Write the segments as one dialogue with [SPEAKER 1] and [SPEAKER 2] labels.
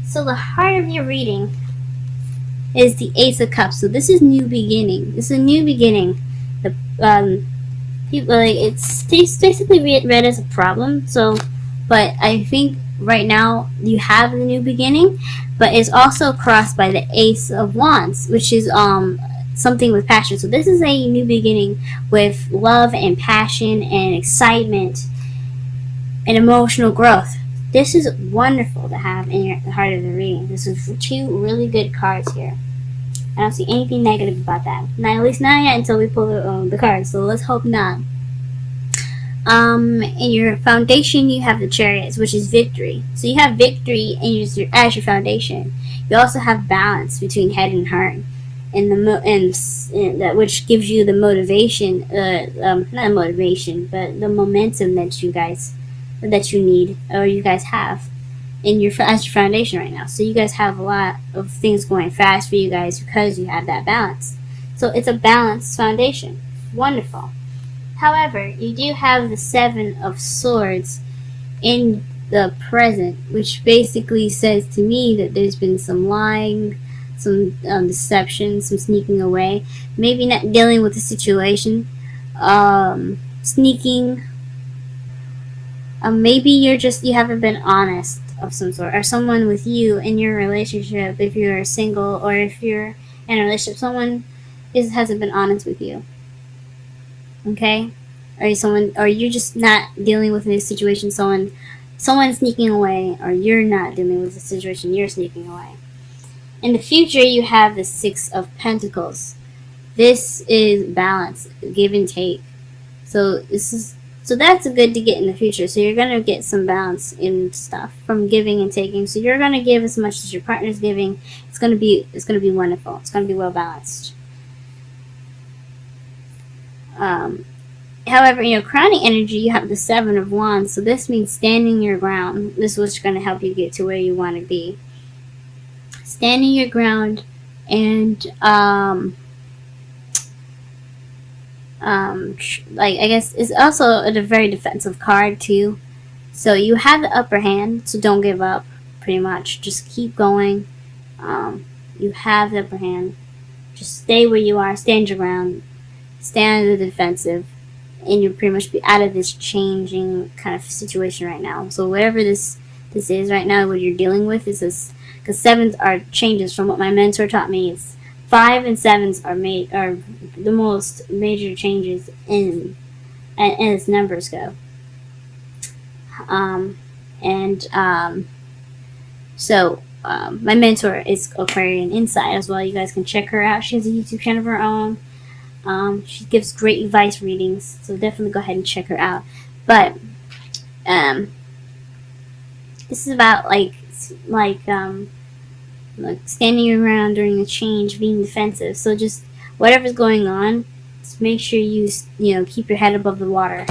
[SPEAKER 1] So the heart of your reading is the Ace of Cups. So this is new beginning. This is a new beginning. The people, like, it's basically read as a problem. So, but I think right now you have the new beginning, but it's also crossed by the Ace of Wands, which is something with passion. So this is a new beginning with love and passion and excitement and emotional growth. This is wonderful to have in your heart of the reading. This is two really good cards here. I don't see anything negative about that. Not, at least not yet until we pull the cards. So let's hope not. In your foundation, you have the Chariots, which is victory. So you have victory as your foundation. You also have balance between head and heart, and that which gives you the motivation. Not motivation, but the momentum that you need or you guys have as your foundation right now. So you guys have a lot of things going fast for you guys because you have that balance. So it's a balanced foundation. Wonderful. However, you do have the Seven of Swords in the present, which basically says to me that there's been some lying, some deception, some sneaking away, maybe not dealing with the situation, sneaking. Maybe you haven't been honest of some sort, or someone with you in your relationship, if you're single or if you're in a relationship, someone hasn't been honest with you. Okay? Or you're just not dealing with this situation, someone sneaking away, or you're not dealing with the situation, you're sneaking away. In the future, you have the Six of Pentacles. This is balance, give and take. So that's good to get in the future. So you're going to get some balance in stuff from giving and taking. So you're going to give as much as your partner's giving. It's going to be wonderful. It's going to be well balanced. However, in your crowning energy, you have the Seven of Wands. So this means standing your ground. This is what's going to help you get to where you want to be. Standing your ground and I guess it's also a very defensive card too. So you have the upper hand, so don't give up. Pretty much, just keep going. You have the upper hand. Just stay where you are. Stand your ground. Stand the defensive, and you'll pretty much be out of this changing kind of situation right now. So whatever this is right now, what you're dealing with is this, because sevens are changes from what my mentor taught me. It's 5 and 7s are the most major changes as numbers go. So my mentor is Aquarian Insight as well. You guys can check her out. She has a YouTube channel of her own. She gives great advice readings, so definitely go ahead and check her out. But this is about like standing around during the change, being defensive. So just whatever's going on, just make sure you keep your head above the water.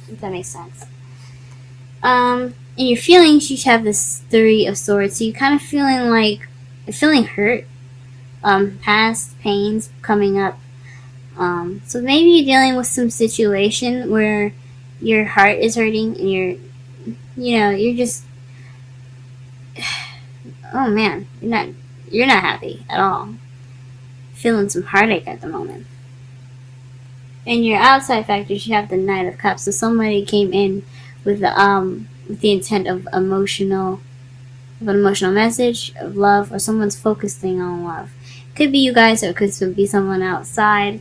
[SPEAKER 1] If that makes sense. In your feelings, you have this Three of Swords. So you're kind of feeling hurt, past pains coming up. So maybe you're dealing with some situation where your heart is hurting and you're just, oh man, you're not happy at all. Feeling some heartache at the moment. In your outside factors, you have the Knight of Cups. So somebody came in with the intent of an emotional message of love, or someone's focusing on love. Could be you guys, or it could be someone outside,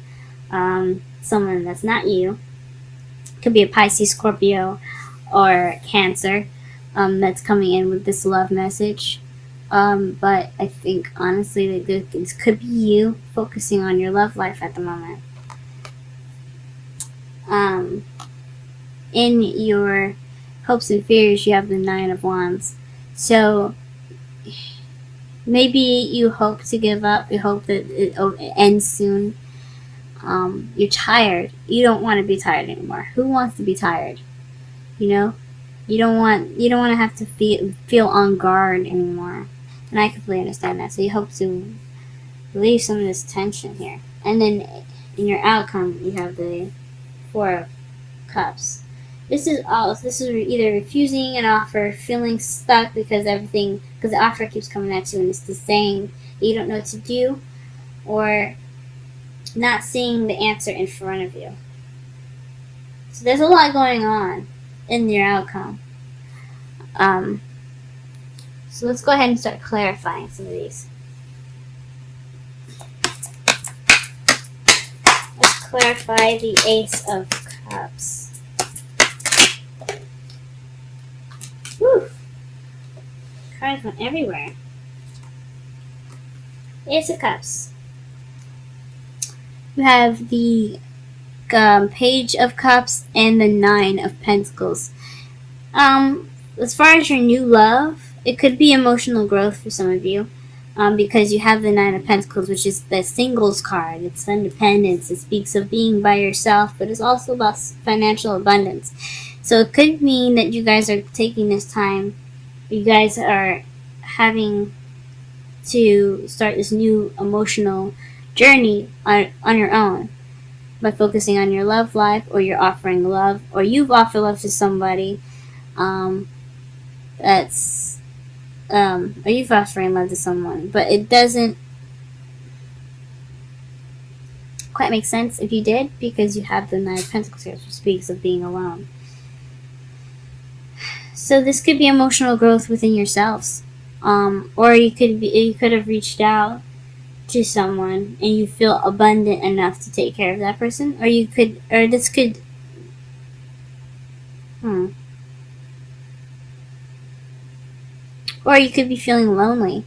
[SPEAKER 1] someone that's not you. Could be a Pisces, Scorpio, or Cancer that's coming in with this love message. But I think honestly that this could be you focusing on your love life at the moment. In your hopes and fears, you have the Nine of Wands. So maybe you hope to give up. You hope that it ends soon. You're tired. You don't want to be tired anymore. Who wants to be tired? You don't want to have to feel on guard anymore. And I completely understand that. So you hope to relieve some of this tension here. And then in your outcome, you have the Four of Cups. This is either refusing an offer, feeling stuck because the offer keeps coming at you and it's the same. You don't know what to do, or not seeing the answer in front of you. So there's a lot going on in your outcome. So let's go ahead and start clarifying some of these. Let's clarify the Ace of Cups. Whew. Cards went everywhere. Ace of Cups. You have the Page of Cups and the Nine of Pentacles. As far as your new love, it could be emotional growth for some of you, because you have the Nine of Pentacles, which is the singles card. It's independence. It speaks of being by yourself, but it's also about financial abundance. So it could mean that you guys are taking this time. You guys are having to start this new emotional journey on your own by focusing on your love life, or you're offering love, or you've offered love to somebody. Or you've offering love to someone, but it doesn't quite make sense if you did, because you have the Nine of Pentacles here, which speaks of being alone. So this could be emotional growth within yourselves, or you could have reached out to someone and you feel abundant enough to take care of that person, or you could, or this could, or you could be feeling lonely.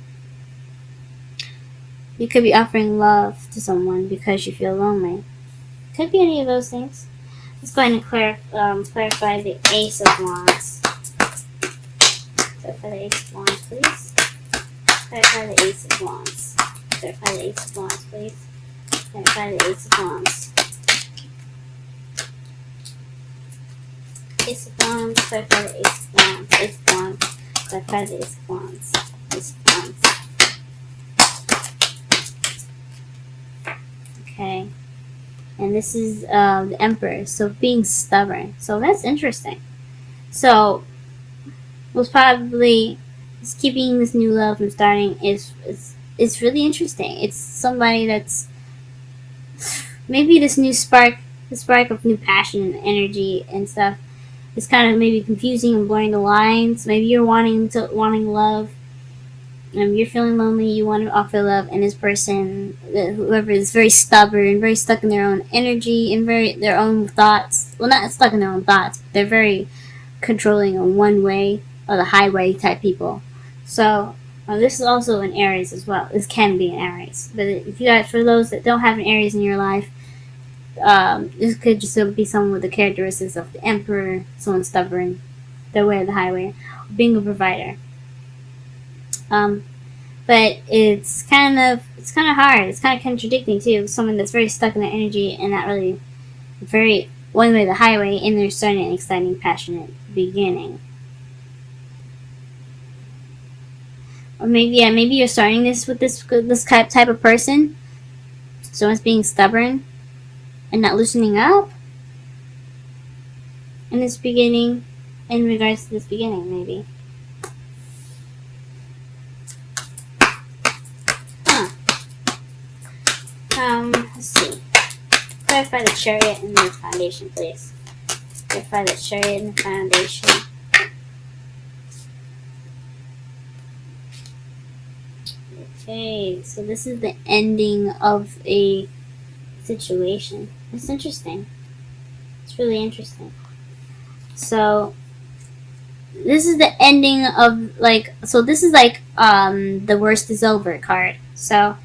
[SPEAKER 1] You could be offering love to someone because you feel lonely. Could be any of those things. Let's go ahead and clarify the Ace of Wands. Clarify the Ace of Wands, please. Clarify the Ace of Wands. Clarify the Ace of Wands, please. Clarify the Ace of Wands. Ace of Wands. Clarify the Ace of Wands. Ace of Wands. Clarify the Ace of Wands. Ace of Wands. Okay. And this is the Emperor. So being stubborn. So that's interesting. So most probably keeping this new love from starting is really interesting. It's somebody that's maybe this new spark, the spark of new passion and energy and stuff. It's kind of maybe confusing and blurring the lines. Maybe you're wanting love. You're feeling lonely. You want to offer love, and this person, whoever, is very stubborn, very stuck in their own energy and their own thoughts. Well, not stuck in their own thoughts, but they're very controlling on one way or the highway type people. So this is also an Aries as well. This can be an Aries, but if you guys, for those that don't have an Aries in your life, this could just be someone with the characteristics of the Emperor, someone stubborn, their way of the highway, being a provider. But it's kind of hard. It's kind of contradicting too. Someone that's very stuck in their energy and not really very one way the highway, and they're starting an exciting, passionate beginning. Or maybe you're starting this with this type of person. Someone's being stubborn and not loosening up in this beginning, in regards to this beginning, maybe. Let's see. Clarify the Chariot and the Foundation, please. Clarify the Chariot and the Foundation. Okay, so this is the ending of a situation. It's interesting. It's really interesting. So this is the ending of this is the worst is over card. So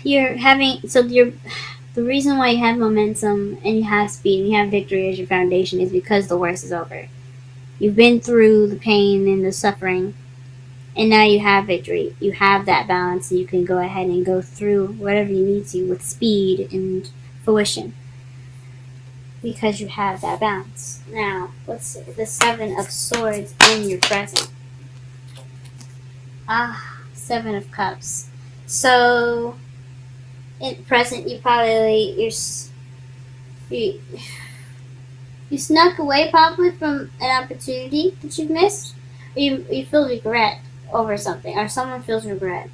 [SPEAKER 1] the reason why you have momentum and you have speed and you have victory as your foundation is because the worst is over. You've been through the pain and the suffering, and now you have victory. You have that balance, and you can go ahead and go through whatever you need to with speed and fruition, because you have that balance. Now, let's see. The Seven of Swords in your present. Seven of Cups. So you You snuck away probably from an opportunity that you've missed. Or you feel regret over something, or someone feels regret.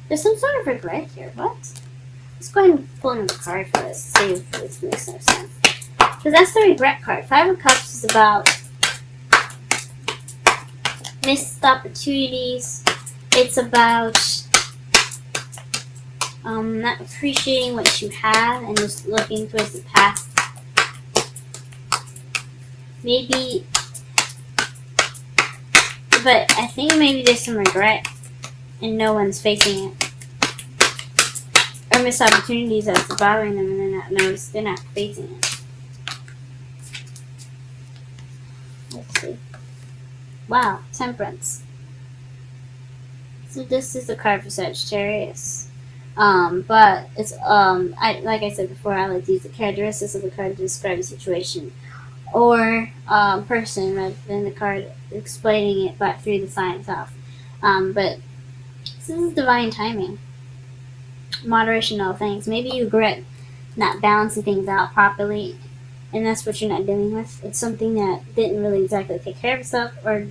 [SPEAKER 1] There's some sort of regret here. What? Let's go ahead and pull another card for this. See if this makes no sense. Because that's the regret card. Five of Cups is about missed opportunities. It's about not appreciating what you have and just looking towards the past. Maybe, but I think maybe there's some regret and no one's facing it. Or missed opportunities that's bothering them and they're not facing it. Let's see. Wow, Temperance. So this is the card for Sagittarius. But it's like I said before, I like to use the characteristics of the card to describe a situation or person rather than the card explaining it but through the sign itself. But this is divine timing. Moderation in all things. Maybe you regret not balancing things out properly, and that's what you're not dealing with. It's something that didn't really exactly take care of itself, or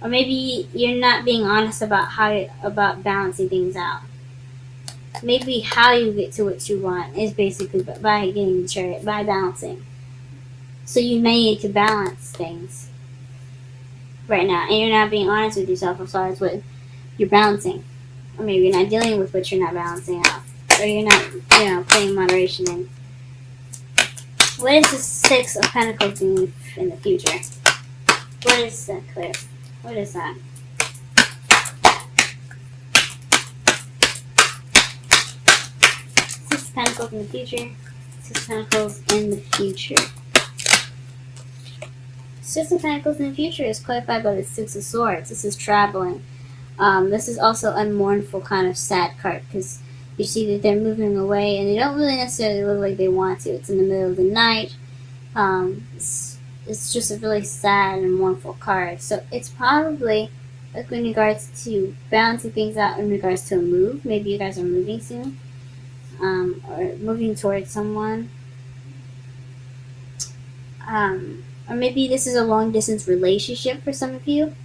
[SPEAKER 1] maybe you're not being honest about balancing things out. Maybe how you get to what you want is basically by getting the Chariot, by balancing. So you may need to balance things right now, and you're not being honest with yourself as far as what you're balancing. Or maybe you're not dealing with what you're not balancing out. Or you're not, putting moderation in. What is the Six of Pentacles in the future? What is that, Claire? What is that? Six of Pentacles in the future. Six of Pentacles in the future. Six of Pentacles in the future is clarified by the Six of Swords. This is traveling. This is also a mournful kind of sad card because you see that they're moving away and they don't really necessarily look like they want to. It's in the middle of the night. It's just a really sad and mournful card. So it's probably like in regards to balancing things out in regards to a move. Maybe you guys are moving soon. Or moving towards someone. Or maybe this is a long distance relationship for some of you.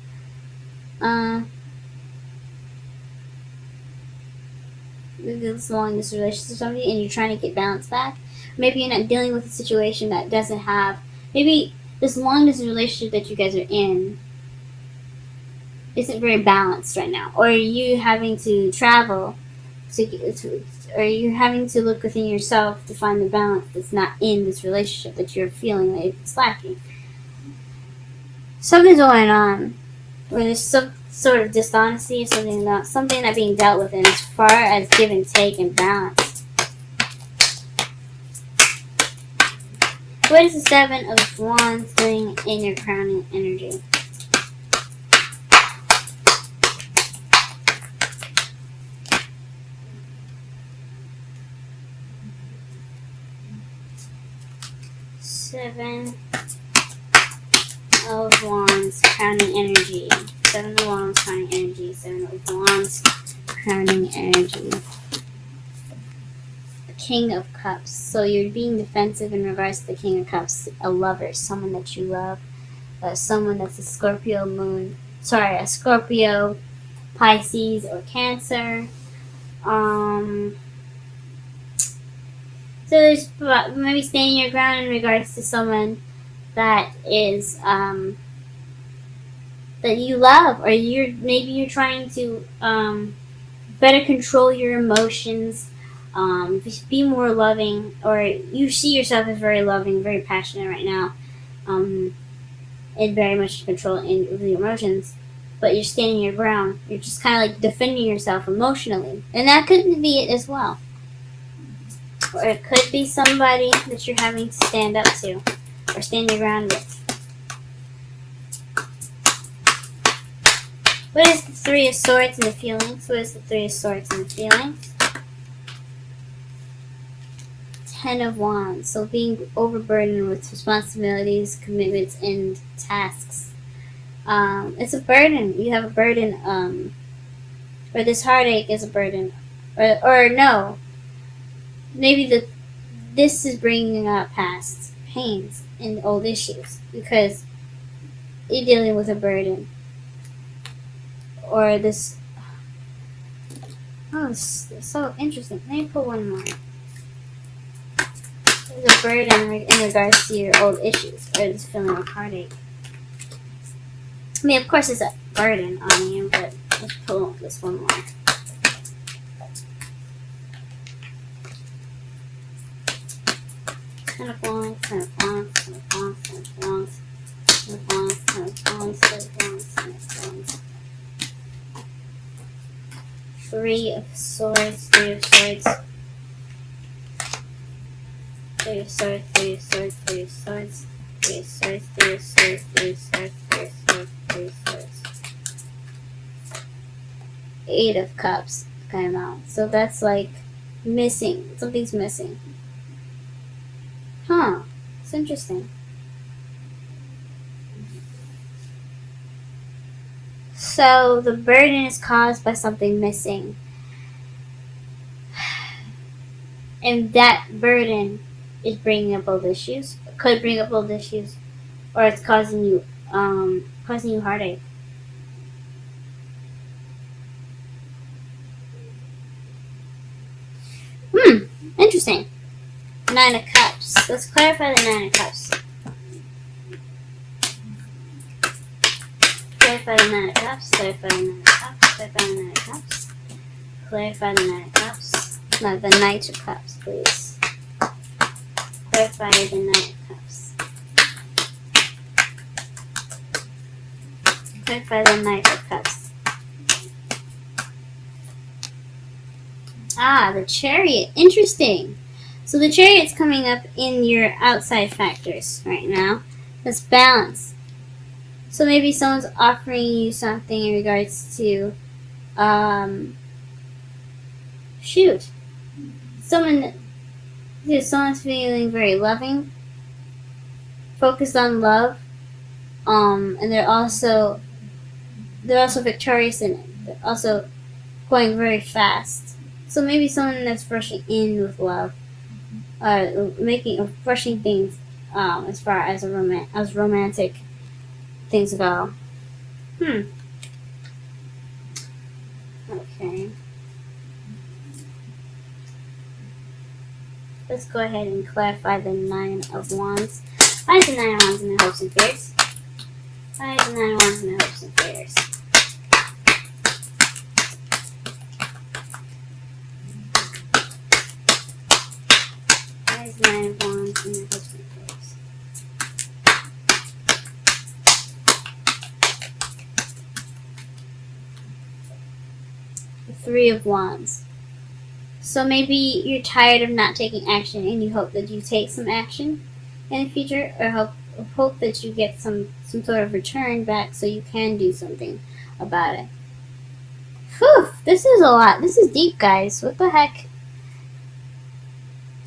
[SPEAKER 1] This long distance relationship with somebody and you're trying to get balance back. Maybe you're not dealing with a situation that doesn't have. Maybe this long distance relationship that you guys are in isn't very balanced right now, or you having to travel or you're having to look within yourself to find the balance that's not in this relationship that you're feeling like it's lacking. Something's going on where there's some sort of dishonesty or something not being dealt with, and as far as give and take and balance. What is the Seven of Wands doing in your crowning energy? Seven of Wands crowning energy. Seven of Wands crowning energy. Seven of Wands crowning energy. The King of Cups. So you're being defensive in regards to the King of Cups. A lover, someone that you love. Someone that's a Scorpio moon. Sorry, a Scorpio, Pisces, or Cancer. So there's maybe standing your ground in regards to someone that is that you love, or you're trying to better control your emotions, be more loving, or you see yourself as very loving, very passionate right now, and very much control in your emotions. But you're standing your ground. You're just kind of like defending yourself emotionally, and that could be it as well. Or it could be somebody that you're having to stand up to or stand your ground with. What is the Three of Swords in the feelings? What is the Three of Swords in the feelings? Ten of Wands. So being overburdened with responsibilities, commitments, and tasks. It's a burden. You have a burden. Or this heartache is a burden. Or no. Maybe this is bringing up past pains and old issues because you're dealing with a burden or this. Oh, it's so interesting. Let me pull one more. There's a burden in regards to your old issues or this feeling of heartache. I mean, of course, it's a burden on you, but let's pull this one more. Ten of Wands, Ten of Wands, Ten of Wands, Ten of Wands, Ten of Wands, Ten of Wands, Ten of Wands, Ten of Wands. Three of Swords, Three of Swords. Three of Swords, Three of Swords, Three of Swords, Three of Swords, Three of Swords, Three of Swords, Three of Swords, Three of Swords. Eight of Cups came out. So that's like missing. Something's missing. Huh. It's interesting. So the burden is caused by something missing. And that burden is bringing up old issues. Could bring up old issues. Or it's causing you heartache. Interesting. Nine of Cups. Let's clarify the Nine of Cups. Clarify the Nine of Cups. Clarify the Nine of Cups. Clarify the Nine of Cups. Clarify the Nine of Cups. No, the Knight of Cups, please. Clarify the Knight of Cups. Clarify the Knight of Cups. Ah, the Chariot. Interesting. So the Chariot's coming up in your outside factors right now. That's balance. So maybe someone's offering you something in regards to, someone's feeling very loving, focused on love, and they're also victorious in it. They're also going very fast. So maybe someone that's rushing in with love, rushing things, as far as romantic things go. Okay. Let's go ahead and clarify the Nine of Wands. Why is the Nine of Wands in the hopes and fears? Why is the Nine of Wands in the hopes and fears? Why is the Nine of Wands in the hopes and fears? The Three of Wands. So maybe you're tired of not taking action and you hope that you take some action in the future, or hope that you get some sort of return back so you can do something about it. Whew, this is a lot. This is deep, guys. What the heck?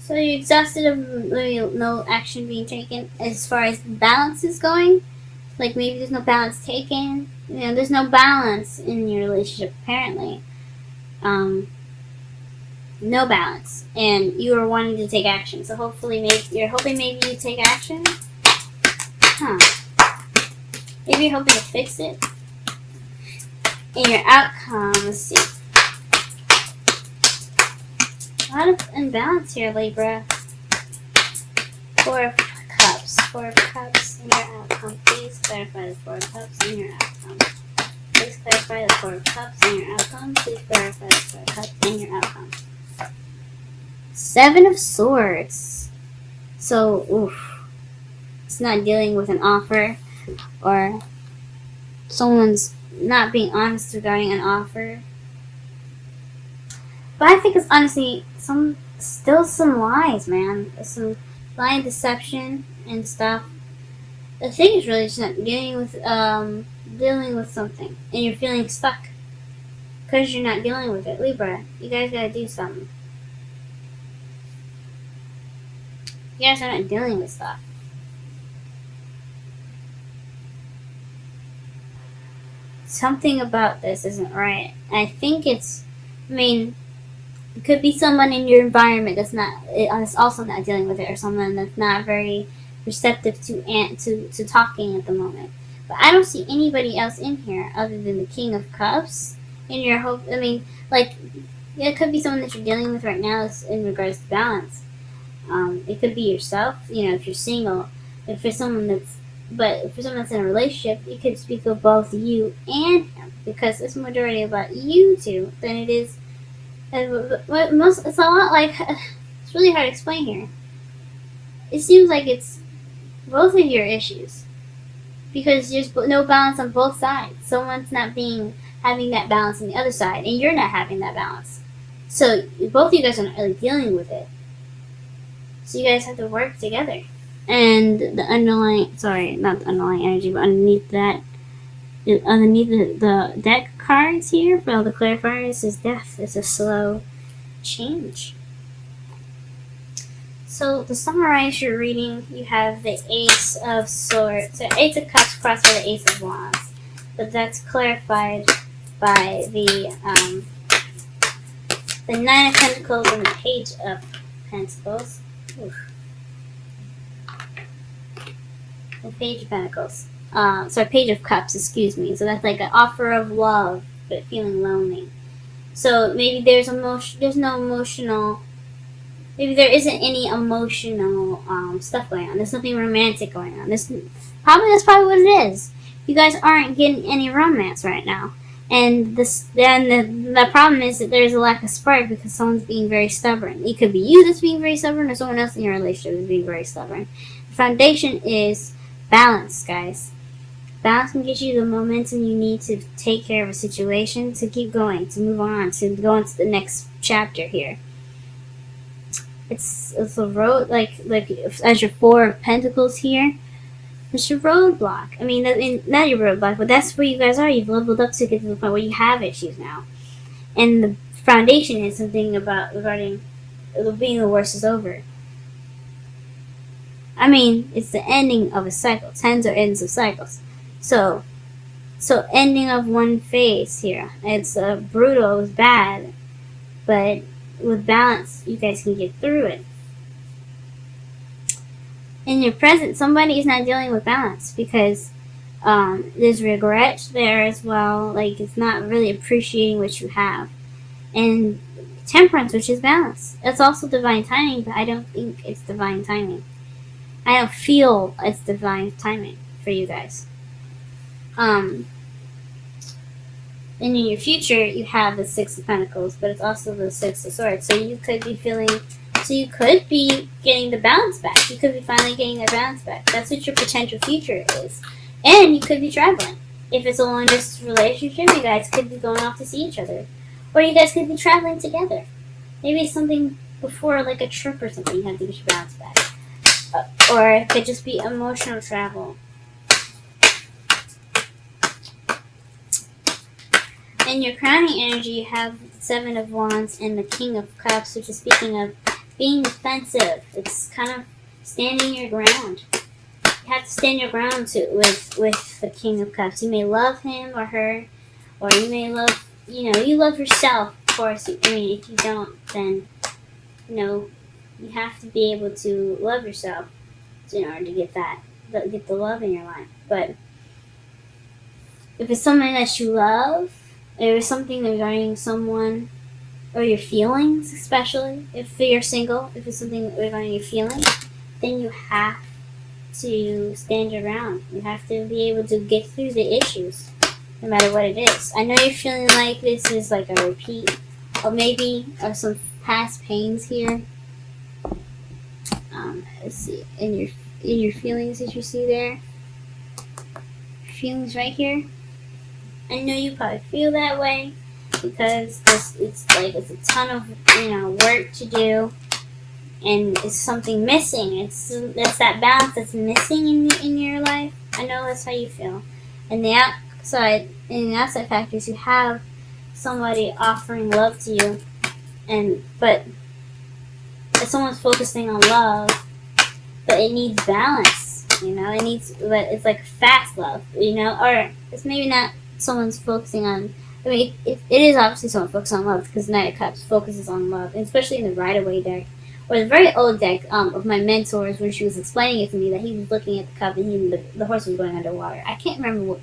[SPEAKER 1] So you're exhausted of no action being taken as far as balance is going? Like maybe there's no balance taken. There's no balance in your relationship apparently. No balance, and you are wanting to take action. So you're hoping maybe you take action. Maybe you're hoping to fix it. And your outcome, let's see. A lot of imbalance here, Libra. Four of Cups. Four of Cups in your outcome. Please clarify the Four of Cups in your outcome. Please clarify the Four of Cups in your outcome. Please clarify the Four of Cups in your outcome. Seven of Swords. So, it's not dealing with an offer, or someone's not being honest regarding an offer. But I think it's honestly some lies, man. Some lying, deception and stuff. The thing is really just not dealing with something, and you're feeling stuck because you're not dealing with it. Libra, you guys gotta do something. You guys are not dealing with stuff. Something about this isn't right. I think it could be someone in your environment that's also not dealing with it, or someone that's not very receptive to talking at the moment. But I don't see anybody else in here other than the King of Cups. In your hope, I mean, like, it could be someone that you're dealing with right now in regards to balance. It could be yourself, if you're single. If for someone that's in a relationship, you could speak of both you and him, because it's majority about you two than it is. It's a lot like, it's really hard to explain here. It seems like it's both of your issues, because there's no balance on both sides. Someone's not having that balance on the other side, and you're not having that balance. So both of you guys are not really dealing with it. So you guys have to work together. And the underlying, not the underlying energy, but underneath the deck cards here for all the clarifiers is death. It's a slow change. So to summarize your reading, you have the Ace of Swords, so Ace of Cups crossed by the Ace of Wands, but that's clarified by the Nine of Pentacles and the Page of Pentacles. Oof. The Page of Pentacles. Page of Cups, excuse me. So that's like an offer of love, but feeling lonely. So maybe there isn't any emotional stuff going on. There's nothing romantic going on. That's probably what it is. You guys aren't getting any romance right now. And the problem is that there's a lack of spark because someone's being very stubborn. It could be you that's being very stubborn, or someone else in your relationship is being very stubborn. The foundation is balance, guys. Balance can get you the momentum you need to take care of a situation, to keep going, to move on, to go into the next chapter here. It's a road, like as your Four of Pentacles here. It's your roadblock. I mean, not your roadblock, but that's where you guys are. You've leveled up to get to the point where you have issues now. And the foundation is something regarding being the worst is over. I mean, it's the ending of a cycle. Tens are ends of cycles. So ending of one phase here. It's brutal, it's bad, but with balance, you guys can get through it. In your present, somebody is not dealing with balance because there's regret there as well. Like, it's not really appreciating what you have. And temperance, which is balance. It's also divine timing, but I don't think it's divine timing. I don't feel it's divine timing for you guys. And in your future, you have the Six of Pentacles, but it's also the Six of Swords. So you could be getting the balance back. You could be finally getting the balance back. That's what your potential future is. And you could be traveling. If it's a long-distance relationship, you guys could be going off to see each other. Or you guys could be traveling together. Maybe it's something before, like a trip or something, you have to get your balance back. Or it could just be emotional travel. In your crowning energy, you have the Seven of Wands and the King of Cups, which is speaking of being defensive. It's kind of standing your ground. You have to stand your ground with the King of Cups. You may love him or her, or you may love, you love yourself, of course. I mean, if you don't, then, you have to be able to love yourself in order to get the love in your life. But if it's someone that you love, or it's something regarding someone, or your feelings, especially if you're single, if it's something regarding your feelings, then you have to stand your ground. You have to be able to get through the issues, no matter what it is. I know you're feeling like this is like a repeat, or maybe some past pains here. Let's see, in your feelings that you see there, feelings right here. I know you probably feel that way because it's a ton of work to do, and it's something missing. It's that balance that's missing in your life. I know that's how you feel. And the outside factors, you have somebody offering love to you, but if someone's focusing on love, but it needs balance. But it's like fast love. Or it's maybe not. Someone's focusing on, it is obviously someone focused on love, because Knight of Cups focuses on love, and especially in the Rider-Waite deck, or the very old deck of my mentors when she was explaining it to me, that he was looking at the cup and the horse was going underwater. I can't remember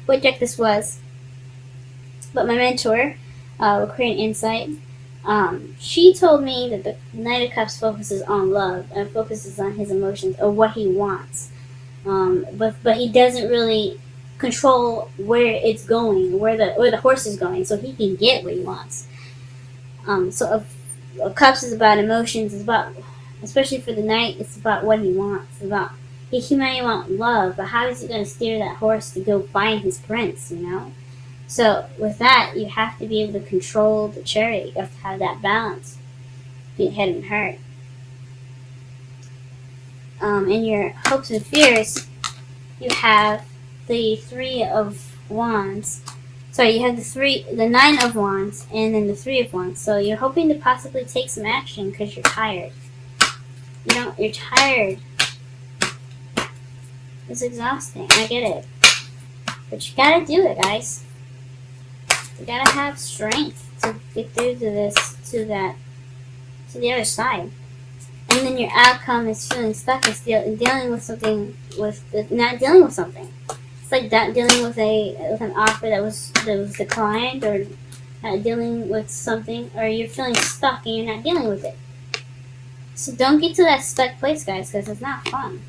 [SPEAKER 1] what deck this was, but my mentor, Korean Insight, she told me that the Knight of Cups focuses on love and focuses on his emotions or what he wants, but he doesn't really control where it's going, where the horse is going, so he can get what he wants. So Cups is about emotions. It's about, especially for the Knight, it's about what he wants. It's about he might want love, but how is he going to steer that horse to go find his prince? So with that, you have to be able to control the chariot. You have to have that balance between head and heart. In your hopes and fears, you have the Three of Wands. Sorry, you have the Nine of Wands, and then the Three of Wands. So you're hoping to possibly take some action because you're tired. You're tired. It's exhausting. I get it. But you gotta do it, guys. You gotta have strength to get through to the other side. And then your outcome is feeling stuck. It's dealing with something, not dealing with something. It's like that, dealing with an offer that was declined, or not dealing with something, or you're feeling stuck and you're not dealing with it. So don't get to that stuck place, guys, because it's not fun.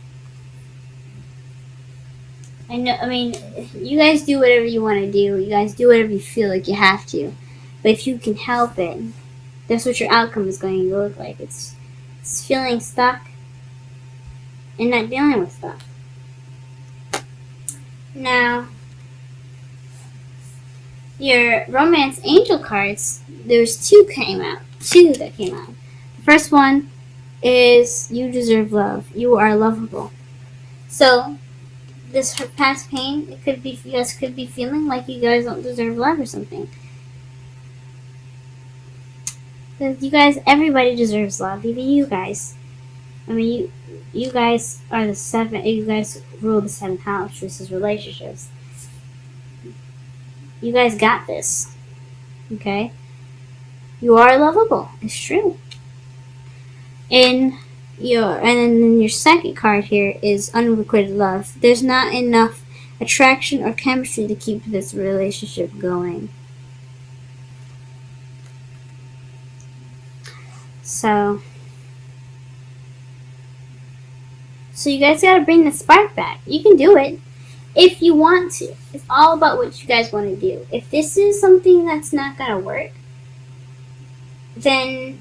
[SPEAKER 1] I mean, you guys do whatever you want to do. You guys do whatever you feel like you have to. But if you can help it, that's what your outcome is going to look like. It's feeling stuck and not dealing with stuff. Now, your romance angel cards, there's two that came out. The first one is you deserve love. You are lovable. So, this past pain, it could be, you guys could be feeling like you guys don't deserve love or something. Because you guys, everybody deserves love, even you guys. I mean, you guys are you guys rule the 7th house, which is relationships. You guys got this. Okay? You are lovable. It's true. And then your second card here is unrequited love. There's not enough attraction or chemistry to keep this relationship going. So you guys gotta bring the spark back. You can do it if you want to. It's all about what you guys want to do. If this is something that's not gonna work, then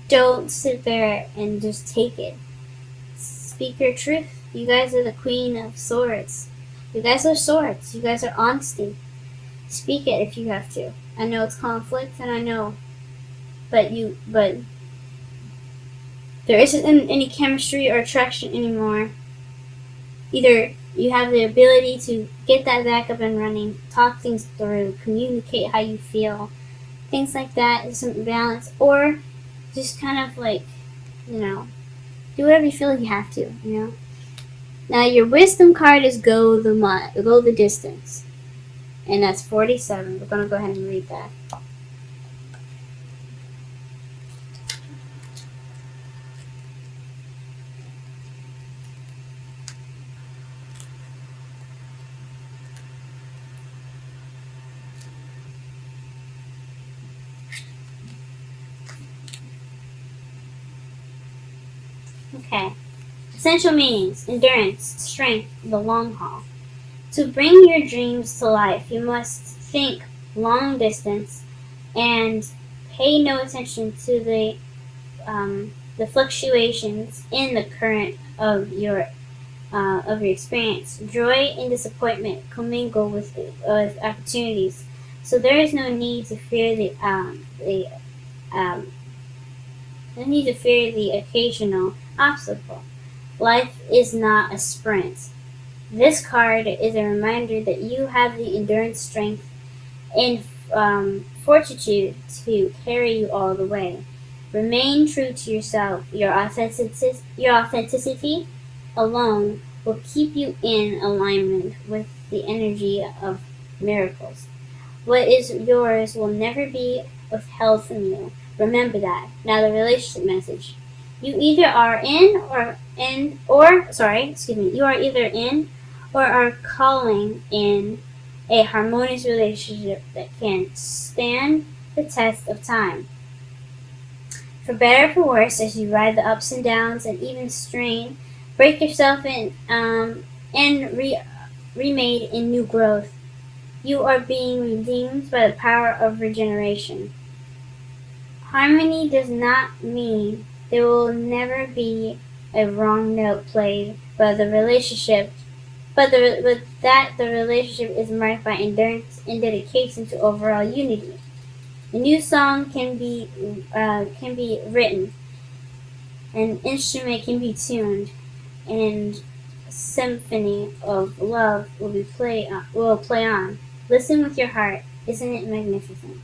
[SPEAKER 1] don't sit there and just take it. Speak your truth. You guys are the Queen of Swords. You guys are swords. You guys are honesty. Speak it if you have to. I know it's conflict, and I know, but there isn't any chemistry or attraction anymore. Either you have the ability to get that back up and running, talk things through, communicate how you feel, things like that, some balance, or just kind of like, do whatever you feel like you have to, Now your wisdom card is go the distance, and that's 47. We're gonna go ahead and read that. Okay. Essential meanings: endurance, strength, the long haul. To bring your dreams to life, you must think long distance and pay no attention to the fluctuations in the current of your experience. Joy and disappointment commingle with opportunities, so there is no need to fear the occasional obstacle. Life is not a sprint. This card is a reminder that you have the endurance, strength, and fortitude to carry you all the way. Remain true to yourself. Your authenticity alone will keep you in alignment with the energy of miracles. What is yours will never be withheld from you. Remember that. Now the relationship message. You either are in or sorry, excuse me, you are either in or are calling in a harmonious relationship that can stand the test of time. For better or for worse, as you ride the ups and downs and even strain, break yourself and remade in new growth. You are being redeemed by the power of regeneration. Harmony does not mean there will never be a wrong note played, but the relationship is marked by endurance and dedication to overall unity. A new song can be written, an instrument can be tuned, and a symphony of love will play on. Listen with your heart. Isn't it magnificent?